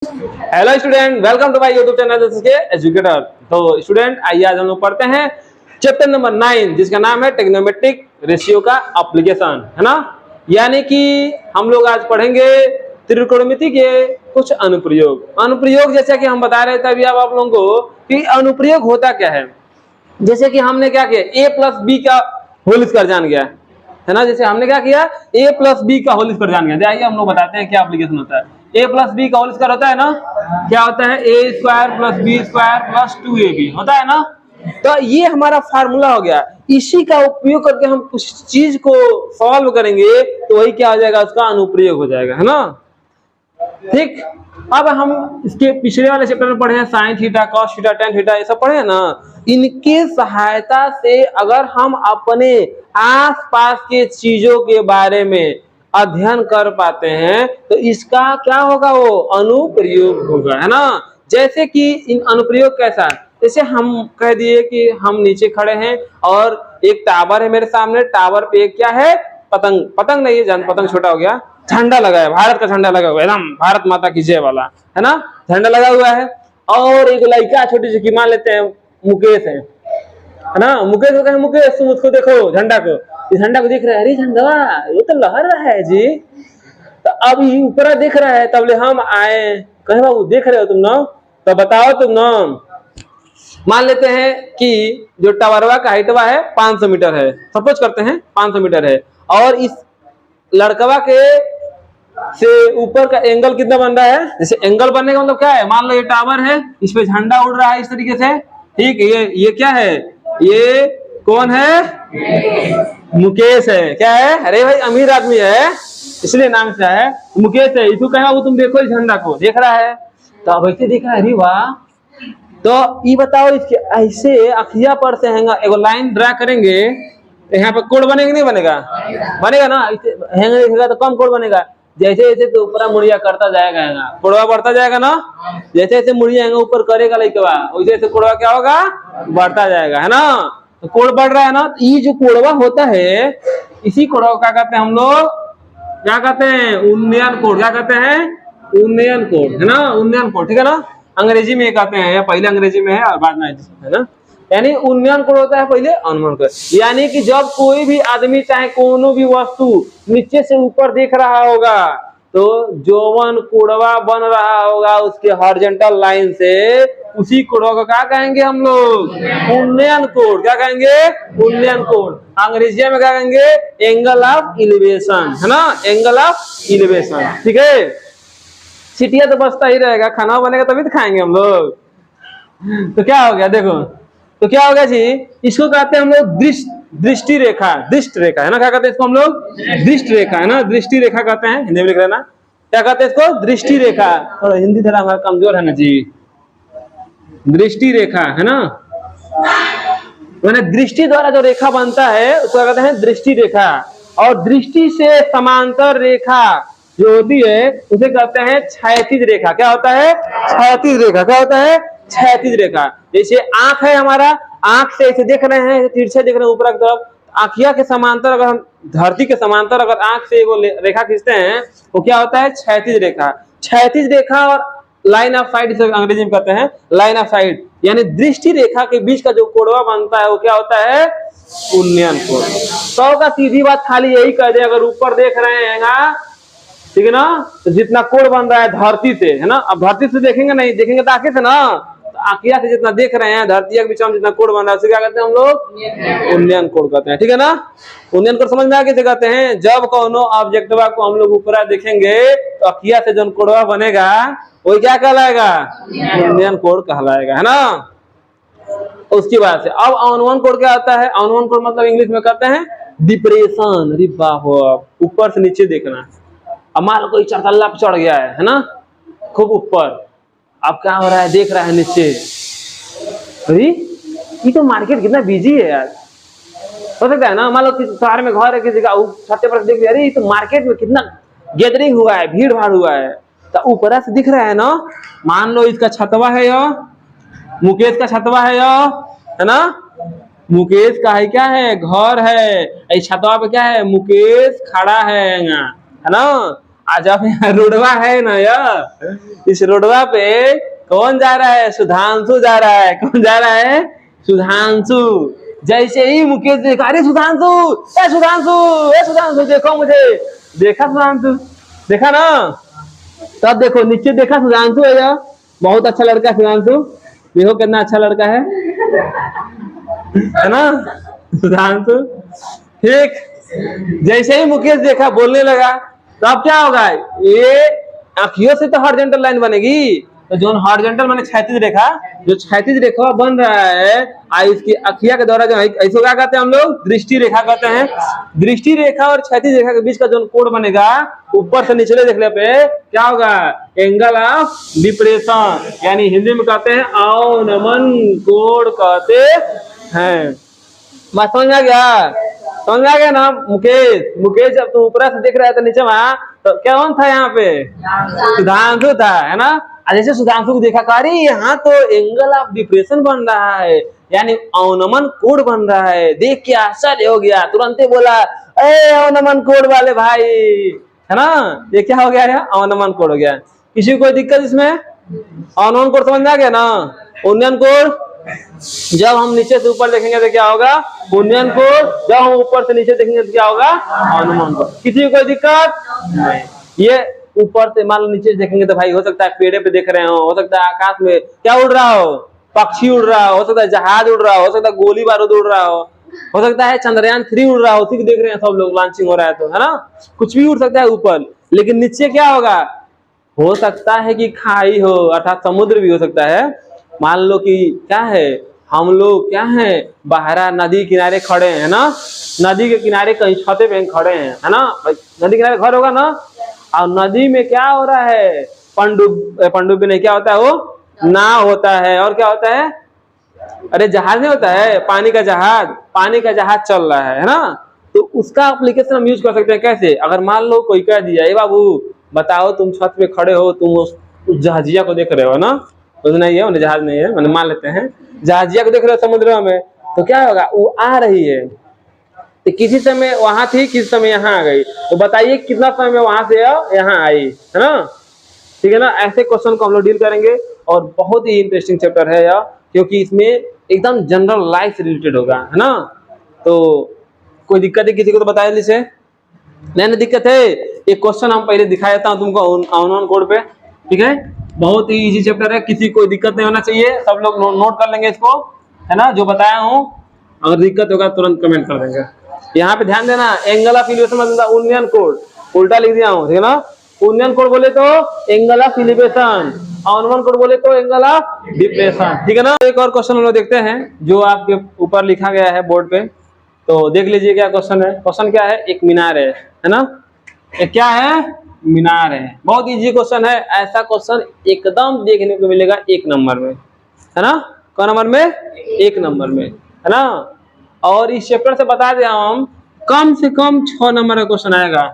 Hello student, welcome to my YouTube channel K educator. तो student आइए आज हम लोग पढ़ते हैं चैप्टर नंबर 9 जिसका नाम है ट्रिग्नोमेट्रिक रेशियो का एप्लीकेशन, है ना। यानी कि हम लोग आज पढ़ेंगे त्रिकोणमिति के कुछ अनुप्रयोग। अनुप्रयोग जैसे कि हम बता रहे थे अभी आप लोगों को कि अनुप्रयोग होता क्या है। जैसे कि हमने क्या किया, a प्लस बी का होल स्क्वायर जान गया, है ना। जैसे हमने क्या किया, a प्लस बी का होल स्क्वायर जान गया। आइए हम लोग बताते हैं क्या एप्लीकेशन होता है। a प्लस बी का होल स्क्वायर होता है ना, क्या होता है, a square plus B square plus 2ab होता है ना। तो ये हमारा फार्मूला हो गया। इसी का उपयोग करके हम कुछ चीज को सॉल्व करेंगे तो वही क्या हो जाएगा, उसका अनुप्रयोग हो जाएगा, है ना। ठीक, अब हम इसके पिछले वाले चैप्टर में पढ़े हैं sine theta, cos theta, tan theta, ये सब पढ़े हैं ना। इनके सहायता से अगर हम अपने आसपास के चीजों के बारे में अध्ययन कर पाते हैं तो इसका क्या होगा, वो अनुप्रयोग होगा, है ना। जैसे कि इन अनुप्रयोग कैसा, जैसे हम कह दिए कि हम नीचे खड़े हैं और एक टावर है मेरे सामने, टावर पे क्या है, पतंग, पतंग नहीं है, पतंग छोटा हो गया, झंडा लगा है, भारत का झंडा लगा हुआ है, एकदम भारत माता की जय वाला, है ना, झंडा लगा हुआ है। और एक लड़का छोटी सी, मान लेते हैं मुकेश है ना। मुकेश को कहे, मुकेश तुम उसको देखो, झंडा को, इस झंडा को देख रहे हैं, अरे झंडा ये तो लहर रहा है जी। तो अब ये ऊपर देख रहा है, तब हम आए, कहे बाबू देख रहे हो तुम ना, तो बताओ तुम ना। मान लेते हैं कि जो टावरवा का हाइटवा है 500 मीटर है, सपोज करते हैं 500 मीटर है, और इस लड़कवा के से ऊपर का एंगल कितना बन रहा है। जैसे एंगल बनने का मतलब क्या है, मान लो ये टावर है, इस पे झंडा उड़ रहा है इस तरीके से, ठीक। ये क्या है, ये कौन है, मुकेश है। क्या है, अरे भाई अमीर आदमी है इसलिए नाम से है, मुकेश है। इसको कहेगा वो तुम देखो इस झंडा को, देख रहा है, तो अब ऐसे देखा, अरे वाह। तो ये बताओ, इसके ऐसे अखिया पर से एगो लाइन ड्रा करेंगे, यहाँ पे कोड बनेगा नहीं बनेगा, बनेगा ना। हैंग देखेगा तो कम कोड बनेगा। जैसे जैसे तो ऊपर मुड़िया करता जाएगा, कोड़वा बढ़ता जाएगा ना। जैसे जैसे मुड़िया ऊपर करेगा लड़कवा, वैसे वैसे कोड़वा क्या होगा, बढ़ता जाएगा, है ना। तो कोड बढ़ रहा है ना। तो ये जो कोड़वा होता है, इसी कोड़वा क्या कहते हैं हम लोग, क्या कहते हैं, उन्नयन कोड। क्या कहते हैं, उन्नयन कोड, है ना, उन्नयन कोड, ठीक है ना। अंग्रेजी में कहते हैं, या पहले अंग्रेजी में है और बाद में है ना। यानी उन्नयन कोड होता है पहले अनुमान कोड। यानी कि जब कोई भी आदमी चाहे कोनो भी वस्तु नीचे से ऊपर देख रहा होगा, तो जोवन कोडवा बन रहा होगा उसके हॉरिजॉन्टल लाइन से, उसी कोडवा को क्या कहेंगे हम लोग, उन्नयन कोड। क्या कहेंगे, उन्नयन कोड। अंग्रेजी में क्या कहेंगे, एंगल ऑफ एलिवेशन, है ना, एंगल ऑफ एलिवेशन, ठीक है। सिटिया तो बचता ही रहेगा, खाना बनेगा तभी तो खाएंगे हम लोग। तो क्या हो गया, देखो तो क्या हो गया जी, इसको कहते हैं हम लोग दृष्टि रेखा, दृष्टि रेखा, है ना। क्या कहते हैं इसको हम लोग, दृष्टि रेखा, है ना, दृष्टि रेखा कहते हैं, हिंदी में लिख लेना। क्या कहते हैं इसको, दृष्टि रेखा। और हिंदी थोड़ा हमारा कमजोर है ना जी, दृष्टि रेखा, है ना। मैंने दृष्टि द्वारा जो रेखा बनता है उसको कहते हैं दृष्टि रेखा। और दृष्टि से समांतर रेखा जो होती है उसे कहते हैं क्षैतिज रेखा। क्या होता है, क्षैतिज रेखा। क्या होता है, क्षैतिज रेखा। जैसे आंख है हमारा, आंख से ऐसे देख रहे हैं, तिरछे देख रहे हैं ऊपर की तरफ, आंखिया के समांतर, अगर हम धरती के समांतर अगर आंख से वो रेखा खींचते हैं वो क्या होता है, क्षैतिज रेखा। क्षैतिज रेखा और लाइन ऑफ साइट, इसे अंग्रेजी में कहते हैं लाइन ऑफ साइट। यानी दृष्टि रेखा के बीच का जो कोडवा बनता है वो क्या होता है, उन्नयन कोड। 100 का सीधी बात खाली यही कह दे, अगर ऊपर देख रहे हैं, ठीक है ना, तो जितना कोड बन रहा है धरती से, है ना। अब धरती से देखेंगे नहीं, देखेंगे तो आंखें से ना, तो आंखिया से जितना देख रहे हैं धरती के बीच में जितना कोड बन रहा है उसे क्या कहते हैं हम लोग, उन्नयन कोड कहते हैं, ठीक है ना। उन्नयन कोड समझ में आ कैसे कहते हैं, जब कोनो ऑब्जेक्टवा को हम लोग ऊपर देखेंगे तो अखिया से जो कोडवा बनेगा वही क्या कहलाएगा, उन्नयन कोड कहलाएगा, है ना। उसकी बात से अब अनुमान कोड क्या आता है, अनुमान कोड मतलब इंग्लिश में कहते हैं डिप्रेशन। अरे बाप, ऊपर से नीचे देखना। अब मान लो कोई चरतल्ला पे चढ़ गया है ना, खूब ऊपर, अब क्या हो रहा है, देख रहा है नीचे, अरे ये तो मार्केट कितना बिजी है यार, हो सकता है ना। मान लो किसी शहर में घर है, किसी का छत पर देख लिया, अरे ये तो मार्केट में कितना गैदरिंग हुआ है, भीड़ भाड़ हुआ है, तो ऊपर से दिख रहा है ना। मान लो इसका छतवा है, यो मुकेश का छतवा है, यो है ना, मुकेश का है, क्या है, घर है, छतवा पे क्या है, मुकेश खड़ा है ना। आज आप यहाँ रोडवा है ना यार, इस रोडवा पे कौन जा रहा है? सुधांशु जा रहा है। कौन जा रहा है? सुधांशु। जैसे ही मुकेश देखा, अरे सुधांशु, ए सुधांशु, ए सुधांशु, देखो मुझे। देखा सुधांशु, देखा ना? तब देखो नीचे देखा सुधांशु है यार, बहुत अच्छा लड़का सुधांशु। देखो कितना अच्छा लड़का है ना सुधांशु। ठीक, जैसे ही मुकेश देखा बोलने लगा, तो अब क्या होगा? ये आंखियों से तो हॉरिजॉन्टल लाइन बनेगी, तो जो हॉरिजॉन्टल माने क्षैतिज रेखा, जो क्षैतिज रेखा बन रहा है इसकी अखिया के द्वारा, जो ऐसे क्या कहते हैं हम लोग? दृष्टि रेखा कहते हैं। दृष्टि रेखा और क्षैतिज रेखा के बीच का जो कोण बनेगा, ऊपर से निचले देखने पे क्या होगा? एंगल ऑफ डिप्रेशन, यानी हिंदी में कहते हैं अवनमन कोण कहते हैं। बात समझ में आ गया? समझ में आ गया ना मुकेश? मुकेश जब तुम ऊपर से देख रहा था नीचे वहां, तो क्या कौन था यहाँ पे? सुधांशु था, है ना? जैसे सुधांशु को देखा, अरे यहाँ तो एंगल ऑफ डिप्रेशन बन रहा है, यानी अवनमन कोण बन रहा है। देख के आश्चर्य हो गया, तुरंत बोला, अरे अवनमन कोण वाले भाई, है ना? ये क्या हो गया है? अवनमन कोण हो गया। किसी को कोई दिक्कत इसमें? अवनमन कोण समझ में आ गया ना? उन्नयन कोण जब हम नीचे से ऊपर देखेंगे तो क्या होगा? उन्नयन कोण। जब हम ऊपर से नीचे देखेंगे तो क्या होगा? अवनमन कोण। किसी को कोई दिक्कत नहीं। ये ऊपर से मान लो नीचे देखेंगे तो भाई हो सकता है पेड़े पे देख रहे हो सकता है आकाश में क्या उड़ रहा हो, पक्षी उड़ रहा हो सकता है जहाज उड़ रहा हो सकता है गोली बारूद उड़ रहा हो सकता है चंद्रयान 3 उड़ रहा हो, ठीक देख रहे हैं सब लोग, लॉन्चिंग हो रहा है तो, है ना? कुछ भी उड़ सकता है ऊपर, लेकिन नीचे क्या होगा? हो सकता है कि खाई हो, अर्थात समुद्र भी हो सकता है। मान लो कि क्या है, हम लोग क्या है, बाहरा नदी किनारे खड़े हैं ना, नदी के किनारे कहीं छते पे खड़े हैं, है ना? नदी किनारे घर होगा ना, और नदी में क्या हो रहा है? पनडुब्बी नहीं, क्या होता है वो? नाव होता है। और क्या होता है? अरे जहाज नहीं होता है, पानी का जहाज, पानी का जहाज चल रहा है ना? तो उसका एप्लीकेशन हम यूज कर सकते हैं कैसे? अगर मान लो कोई कह दिया, ए बाबू बताओ तुम छत पे खड़े हो, तुम उस जहाजिया को देख रहे हो ना, तो नहीं है, जहाज नहीं है, मैंने मान लेते हैं जहाजिया को देख रहे हो समुद्र में, तो क्या होगा? वो आ रही है, तो किसी समय वहां थी, किसी समय यहाँ आ गई, तो बताइए कितना समय में वहां से यहाँ आई, है ना? ठीक है ना? ऐसे क्वेश्चन को हम लोग डील करेंगे, और बहुत ही इंटरेस्टिंग चैप्टर है यह, क्योंकि इसमें एकदम जनरल लाइफ से रिलेटेड होगा, है ना? तो कोई दिक्कत है किसी को तो बताया इसे? नहीं दिक्कत है। एक क्वेश्चन हम पहले दिखा देता हूँ तुमको अननोन कोड पे, ठीक है? बहुत ही इजी चैप्टर है, किसी को दिक्कत नहीं होना चाहिए, सब लोग नोट कर लेंगे इसको, है ना? जो बताया हूँ, अगर दिक्कत होगा तुरंत कमेंट कर देंगे। यहाँ पे ध्यान देना, एंगल ऑफ इलिवेशन मतलब उन्नयन कोण, उल्टा लिख दिया हूँ, ठीक है ना? उन्नयन कोण बोले तो एंगल ऑफ इलिवेशन, अवनमन कोण बोले तो एंगल ऑफ डिप्रेशन, ठीक है ना? एक और क्वेश्चन हम लोग देखते हैं जो आपके ऊपर लिखा गया है बोर्ड पे, तो देख लीजिए क्या क्वेश्चन है। क्वेश्चन क्या है? एक मीनार है ना? एक क्या है? मीनार है। बहुत इजी क्वेश्चन है, ऐसा क्वेश्चन एकदम देखने को मिलेगा 1 नंबर में, है ना? कौन नंबर में? 1 नंबर में, है ना? और इस चैप्टर से बता दें हम, कम से कम 6 नंबर का क्वेश्चन आएगा,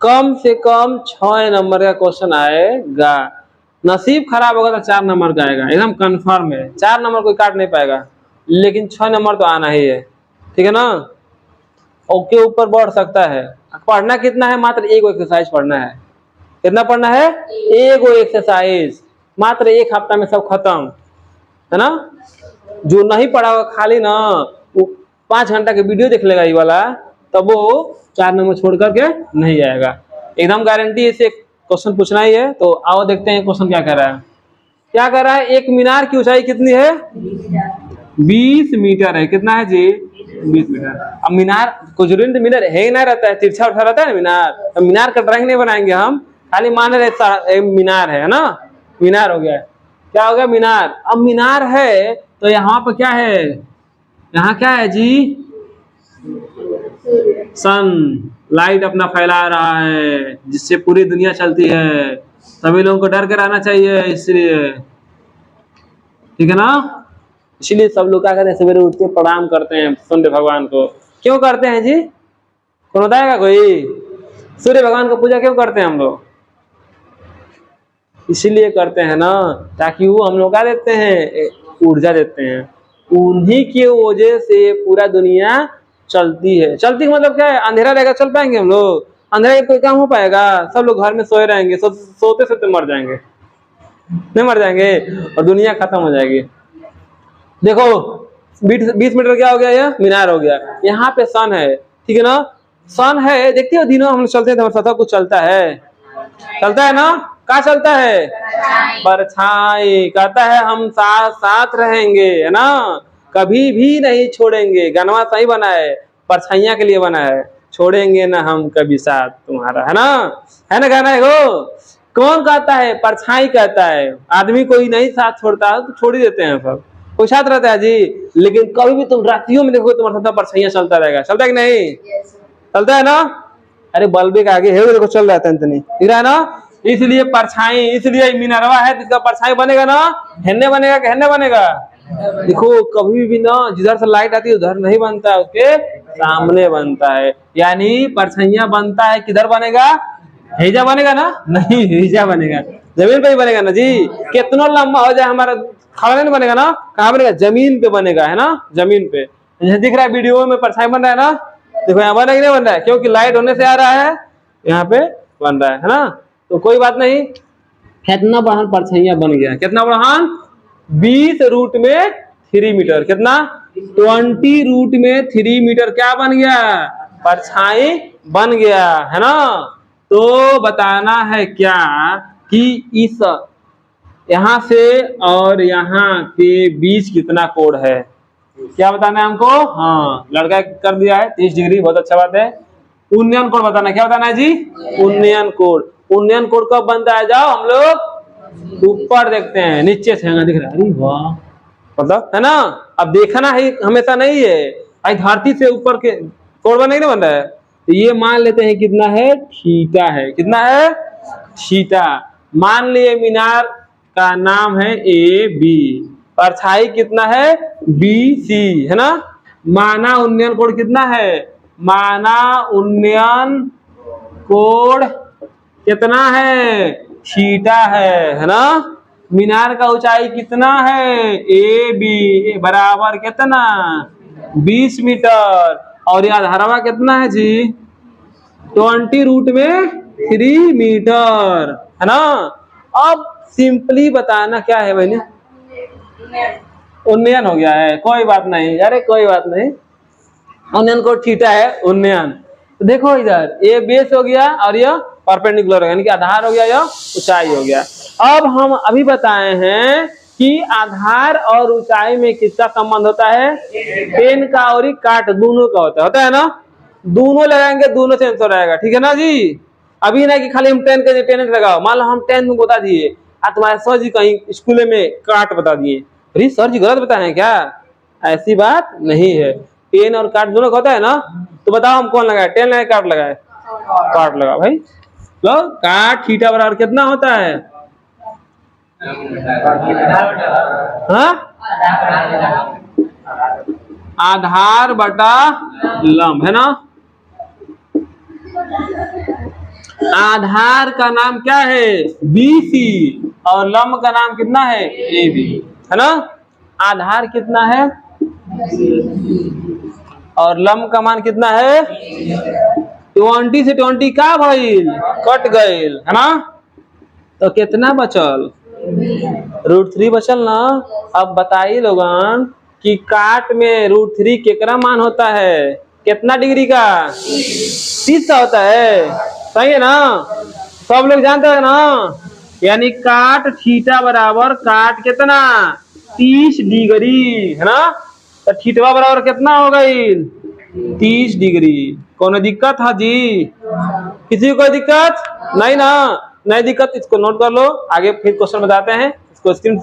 कम से कम 6 नंबर का क्वेश्चन आएगा। नसीब खराब होगा तो 4 नंबर का आएगा, एकदम कंफर्म है। 4 नंबर कोई काट नहीं पाएगा, लेकिन 6 नंबर तो आना ही है, ठीक है ना? ओके, ऊपर बढ़ सकता है। पढ़ना कितना है? मात्र 1 एक्सरसाइज पढ़ना है। कितना पढ़ना है? 1 एक्सरसाइज, मात्र 1 हफ्ता में सब खत्म, है ना? जो नहीं पढ़ा होगा खाली ना, वो 5 घंटा के वीडियो देख लेगा ये वाला, तब वो 4 नंबर छोड़ करके नहीं आएगा, एकदम गारंटी। इसे क्वेश्चन पूछना ही है। तो आओ देखते हैं क्वेश्चन क्या कह रहा है। क्या कह रहा है? एक मीनार की ऊंचाई कितनी है? 20 मीटर है। कितना है जी? 20 मीटर। अब मीनार को जरूरी तो मीनार है ही ना रहता है, तिरछा उठा रहता है ना मीनार, तो मीनार का ड्राइंग नहीं बनाएंगे हम, खाली मान रहे मीनार है ना? मीनार हो गया। क्या हो गया? मीनार। अब मीनार है तो यहाँ पर क्या है? यहाँ क्या है जी? सन लाइट अपना फैला रहा है, जिससे पूरी दुनिया चलती है। सभी लोगों को डर के रहना चाहिए, इसलिए, ठीक है ना? इसीलिए सब लोग क्या करते हैं? सवेरे उठ के प्रणाम करते हैं सूर्य भगवान को। क्यों करते हैं जी? कौन बताएगा कोई? सूर्य भगवान को पूजा क्यों करते हैं हम लोग? इसीलिए करते हैं ना, ताकि वो हम लोग क्या देते हैं? ऊर्जा देते हैं। उन्हीं की वजह से पूरा दुनिया चलती है। चलती मतलब क्या है? अंधेरा रहेगा चल पाएंगे हम लोग? अंधेरे में कोई काम हो पाएगा? सब लोग घर में सोए रहेंगे, सोते सोते मर जाएंगे, नहीं मर जाएंगे, और दुनिया खत्म हो जाएगी। देखो 20 मीटर क्या हो गया, यह मीनार हो गया। यहाँ पे सन है, ठीक है ना, सन है, देखते हो दिनों हम चलते हैं तो हमारे साथ कुछ चलता है, चलता है ना, क्या चलता है? परछाई। कहता है हम साथ साथ रहेंगे, है ना, कभी भी नहीं छोड़ेंगे। गाना सही बना है, परछाइयां के लिए बना है, छोड़ेंगे ना हम कभी साथ तुम्हारा, है ना गाना है वो। कौन कहता है? परछाई कहता है। आदमी कोई नहीं साथ छोड़ता तो छोड़ ही देते हैं सब, कोई साथ रहता है जी, लेकिन कभी भी तुम रातियों में देखो तुम्हारे साथ परछाइयां चलता रहेगा, चलता है कि नहीं? चलता है ना। अरे बल्बे के आगे है, देखो चल रहा है, दिख रहा है ना। इसलिए परछाई, इसलिए मीनारवा है जिसका परछाई बनेगा ना, हेन्ने बनेगा कि हेन्ने बनेगा। देखो कभी भी ना जिधर से लाइट आती है उधर नहीं बनता है, उसके सामने बनता है। यानी परछाइयां बनता है किधर बनेगा? हेजा बनेगा ना, नहीं हेजा बनेगा, जमीन पे ही बनेगा ना जी। कितना लंबा हो जाए हमारा खड़ा नहीं बनेगा ना, कहाँ बनेगा? जमीन पे बनेगा, है ना, जमीन पे। जैसे दिख रहा है वीडियो में परछाई बन रहा है ना, देखो यहाँ बना कि नहीं बन रहा है, क्योंकि लाइट होने से आ रहा है, यहाँ पे बन रहा है ना। तो कोई बात नहीं, कितना बढ़ान परछाइयां बन गया, कितना बढ़ान? 20 रूट में 3 मीटर, कितना? 20 रूट में 3 मीटर क्या बन गया? परछाई बन गया, है ना। तो बताना है क्या कि इस यहाँ से और यहाँ के बीच कितना कोण है, क्या बताना है हमको? हाँ लड़का कर दिया है 30 डिग्री, बहुत अच्छा बात है। उन्नयन कोण बताना, क्या बताना है जी? उन्नयन कोण। उन्नयन कोण कब बनता है? जाओ हम लोग ऊपर देखते हैं, नीचे से दिख रहा है, अरे वाह, मतलब है ना। अब देखना है हमेशा नहीं है, आई धरती से ऊपर के कोण बन नहीं बन रहा है। तो ये मान लेते हैं कितना है? थीटा है, कितना है? थीटा। मान लिए मीनार का नाम है AB, परछाई कितना है? BC, है ना। माना उन्नयन कोण कितना है? माना उन्नयन कोण कितना है? थीटा है ना। मीनार का ऊंचाई कितना है? AB बराबर कितना? 20 मीटर। और यह धारावा कितना है जी? 20 रूट में 3 मीटर, है ना। अब सिंपली बताना क्या है भाई? उन्नयन हो गया है, कोई बात नहीं, अरे कोई बात नहीं, उन्नयन कोण थीटा है, उन्नयन। तो देखो इधर ये बेस हो गया और यह परपेंडिकुलर हो गया, यानी कि आधार हो गया, यह ऊंचाई हो गया। अब हम अभी बताए हैं कि आधार और ऊंचाई में किसका संबंध होता है? टेन का और काट दोनों का होता है ना। दोनों लगाएंगे, दोनों से आंसर आएगा, ठीक है ना जी। अभी ना कि खाली हम 10 के 10 लगाओ, मान लो हम 10 को बता दिए, तुम्हारे सर जी कहीं स्कूल में काट बता दिए, अरे सर जी गलत बताए हैं क्या? ऐसी बात नहीं है, टेन और काट दोनों का होता है ना। तो बताओ हम कौन लगाए, 10 लगाए काट लगाए? काट लगा भाई। तो काट थीटा बराबर कितना होता है? हाँ? आधार बटा लंब, है ना। आधार का नाम क्या है? BC, और लंब का नाम कितना है? AB, है ना। आधार कितना है और लंब का मान कितना है? 20 से 20 का भइल? कट गइल, है ना। तो कितना बचल? √3 बचल ना। अब बताइए लोगन कि काट में √3 केकरा मान होता है? कितना डिग्री का? 30 का होता है, सही है ना। सब लोग जानते हैं ना। यानी काट थीटा बराबर काट कितना? 30 डिग्री, है ना। तो थीटा बराबर कितना हो गई? 30 डिग्री। कौन दिक्कत है जी? किसी को कोई दिक्कत नहीं ना? नहीं दिक्कत, इसको नोट कर लो, आगे फिर क्वेश्चन बताते हैं, इसको स्क्रीन